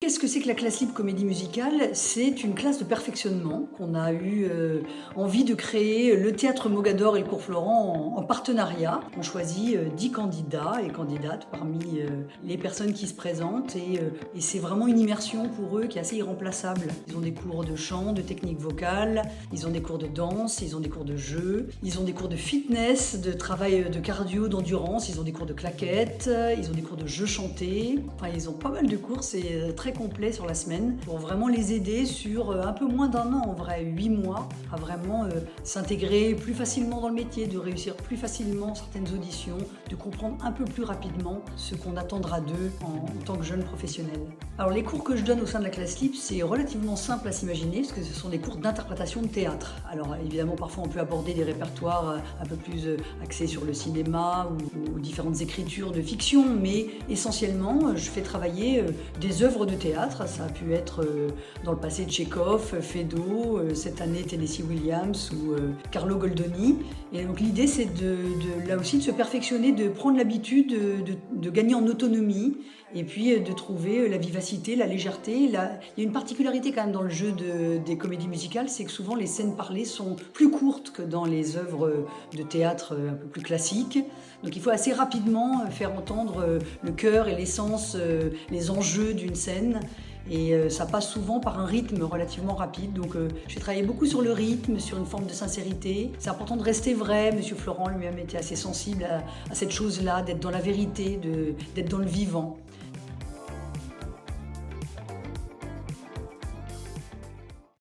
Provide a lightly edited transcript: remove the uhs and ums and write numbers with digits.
Qu'est-ce que c'est que la classe libre comédie musicale? C'est une classe de perfectionnement qu'on a eu envie de créer le Théâtre Mogador et le Cours Florent en partenariat. On choisit 10 candidats et candidates parmi les personnes qui se présentent et c'est vraiment une immersion pour eux qui est assez irremplaçable. Ils ont des cours de chant, de technique vocale, ils ont des cours de danse, ils ont des cours de jeu, ils ont des cours de fitness, de travail de cardio, d'endurance, ils ont des cours de claquettes, ils ont des cours de jeu chanté. Enfin, ils ont pas mal de cours, c'est très complet sur la semaine pour vraiment les aider sur un peu moins d'un an, en vrai, 8 mois, à vraiment s'intégrer plus facilement dans le métier, de réussir plus facilement certaines auditions, de comprendre un peu plus rapidement ce qu'on attendra d'eux en tant que jeunes professionnels. Alors les cours que je donne au sein de la classe libre, c'est relativement simple à s'imaginer parce que ce sont des cours d'interprétation de théâtre. Alors évidemment, parfois on peut aborder des répertoires un peu plus axés sur le cinéma ou différentes écritures de fiction, mais essentiellement, je fais travailler des œuvres de théâtre. Ça a pu être dans le passé Tchekhov, Feydeau, cette année Tennessee Williams ou Carlo Goldoni. Et donc l'idée c'est là aussi de se perfectionner, de prendre l'habitude de gagner en autonomie et puis de trouver la vivacité, la légèreté. Il y a une particularité quand même dans le jeu des comédies musicales, c'est que souvent les scènes parlées sont plus courtes que dans les œuvres de théâtre un peu plus classiques. Donc il faut assez rapidement faire entendre le cœur et l'essence, les enjeux d'une scène. Et ça passe souvent par un rythme relativement rapide. Donc j'ai travaillé beaucoup sur le rythme, sur une forme de sincérité. C'est important de rester vrai. Monsieur Florent lui-même était assez sensible à cette chose-là, d'être dans la vérité, d'être dans le vivant.